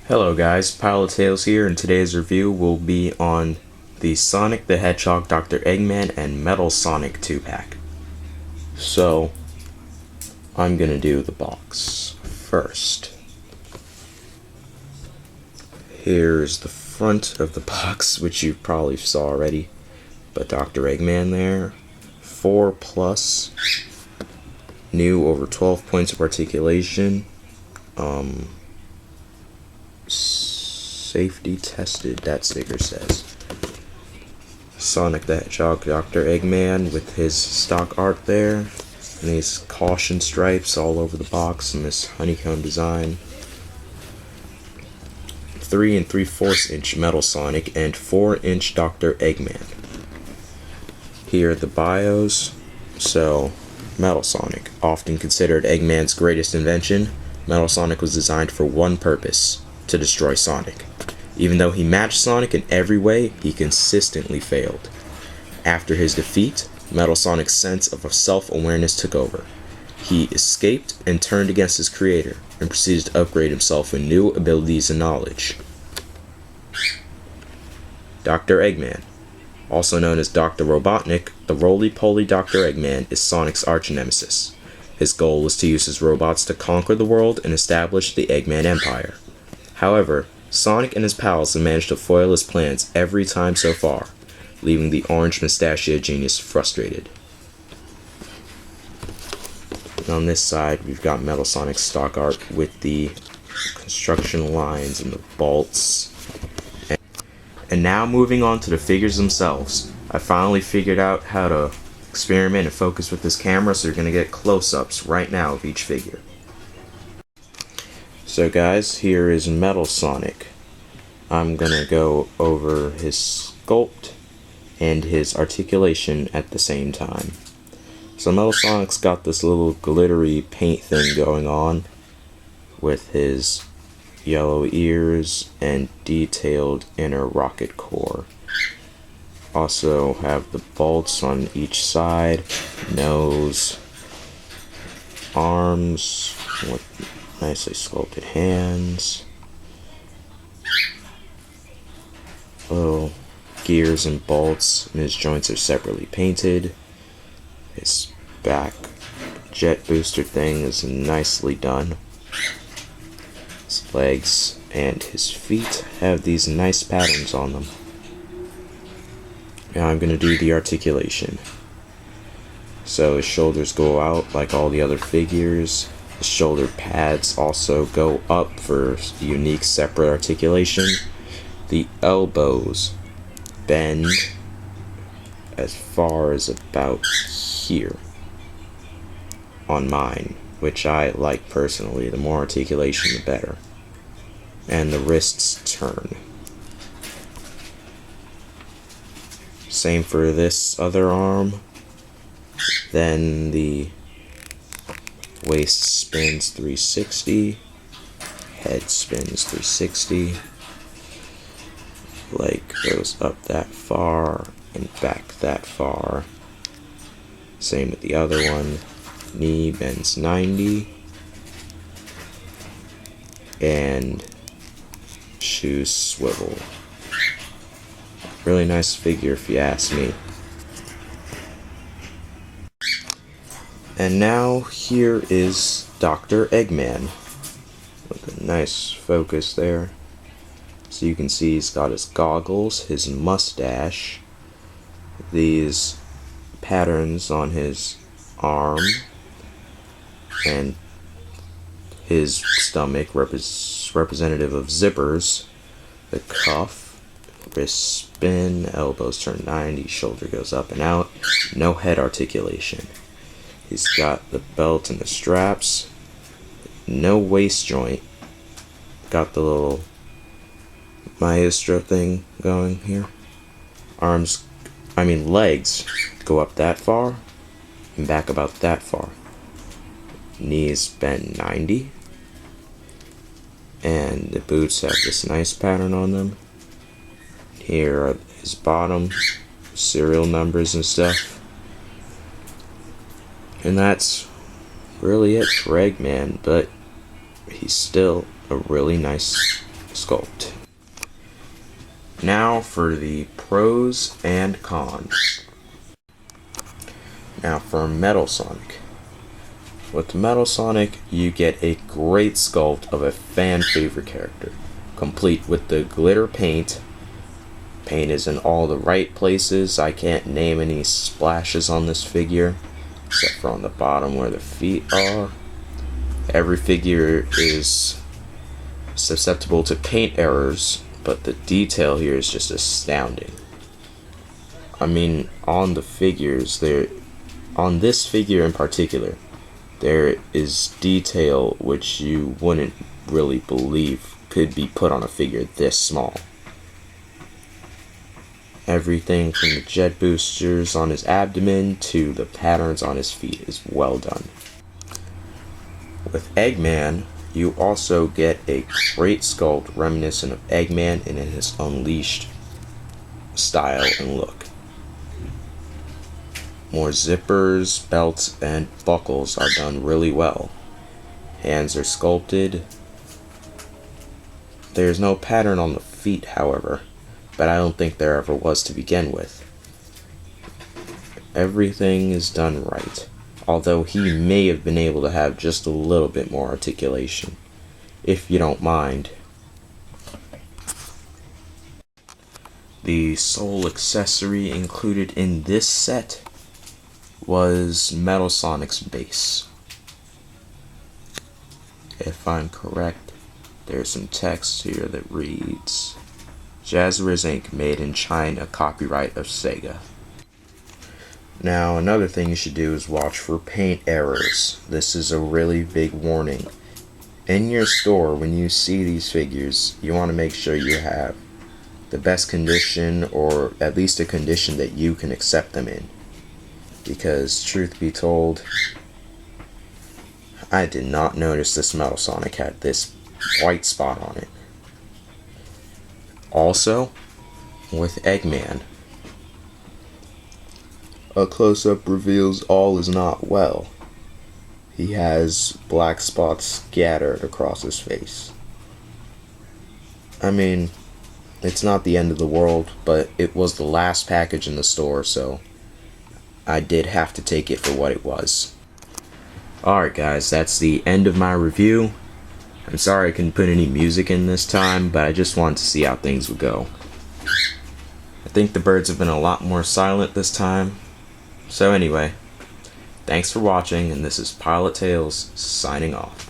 Hello guys, Pile of Tales here, and today's review will be on the Sonic the Hedgehog, Dr. Eggman, and Metal Sonic 2-pack. So, I'm gonna do the box first. Here's the front of the box, which you probably saw already, but Dr. Eggman there, 4+, new over 12 points of articulation, safety tested, that sticker says. Sonic the Hedgehog, Dr. Eggman with his stock art there, and these caution stripes all over the box and this honeycomb design. 3 3/4 inch Metal Sonic and 4-inch Dr. Eggman. Here are the bios. So, Metal Sonic, often considered Eggman's greatest invention, Metal Sonic was designed for one purpose: to destroy Sonic. Even though he matched Sonic in every way, he consistently failed. After his defeat, Metal Sonic's sense of self-awareness took over. He escaped and turned against his creator, and proceeded to upgrade himself with new abilities and knowledge. Dr. Eggman, also known as Dr. Robotnik, the roly-poly Dr. Eggman is Sonic's arch-nemesis. His goal was to use his robots to conquer the world and establish the Eggman Empire. However, Sonic and his pals have managed to foil his plans every time so far, leaving the orange mustachioed genius frustrated. And on this side, we've got Metal Sonic's stock art with the construction lines and the bolts. And now moving on to the figures themselves. I finally figured out how to experiment and focus with this camera, so you're going to get close-ups right now of each figure. So guys, here is Metal Sonic. I'm gonna go over his sculpt and his articulation at the same time. So Metal Sonic's got this little glittery paint thing going on with his yellow ears and detailed inner rocket core. Also have the bolts on each side, nose, arms, with nicely sculpted hands, little gears and bolts, and his joints are separately painted. His back jet booster thing is nicely done. His legs and his feet have these nice patterns on them. Now I'm going to do the articulation. So his shoulders go out like all the other figures. The shoulder pads also go up for unique separate articulation. The elbows bend as far as about here on mine, which I like personally. The more articulation, the better. And the wrists turn. Same for this other arm. Then the waist spins 360, head spins 360, leg goes up that far and back that far. Same with the other one. Knee bends 90, and shoes swivel. Really nice figure if you ask me. And now here is Dr. Eggman with a nice focus there. So you can see he's got his goggles, his mustache, these patterns on his arm, and his stomach representative of zippers, the cuff, wrist spin, elbows turn 90, shoulder goes up and out, no head articulation. He's got the belt and the straps, no waist joint, got the little maestro thing going here. Legs go up that far and back about that far. Knees bend 90, and the boots have this nice pattern on them. Here are his bottom serial numbers and stuff. And that's really it for Eggman, but he's still a really nice sculpt. Now for the pros and cons. Now for Metal Sonic. With Metal Sonic, you get a great sculpt of a fan favorite character, complete with the glitter paint. Paint is in all the right places. I can't name any splashes on this figure, except for on the bottom where the feet are. Every figure is susceptible to paint errors, but the detail here is just astounding. I mean, on the figures, on this figure in particular, there is detail which you wouldn't really believe could be put on a figure this small. Everything from the jet boosters on his abdomen to the patterns on his feet is well done. With Eggman, you also get a great sculpt reminiscent of Eggman in his Unleashed style and look. More zippers, belts, and buckles are done really well. Hands are sculpted. There's no pattern on the feet, however, but I don't think there ever was to begin with. Everything is done right, although he may have been able to have just a little bit more articulation, if you don't mind. The sole accessory included in this set was Metal Sonic's base. If I'm correct, there's some text here that reads, Jazwares Inc. made in China, copyright of Sega. Now, another thing you should do is watch for paint errors. This is a really big warning. In your store, when you see these figures, you want to make sure you have the best condition, or at least a condition that you can accept them in. Because, truth be told, I did not notice this Metal Sonic had this white spot on it. Also, with Eggman, a close-up reveals all is not well. He has black spots scattered across his face. I mean, it's not the end of the world, but it was the last package in the store, so I did have to take it for what it was. Alright guys, that's the end of my review. I'm sorry I couldn't put any music in this time, but I just wanted to see how things would go. I think the birds have been a lot more silent this time. So anyway, thanks for watching, and this is Pilot Tales signing off.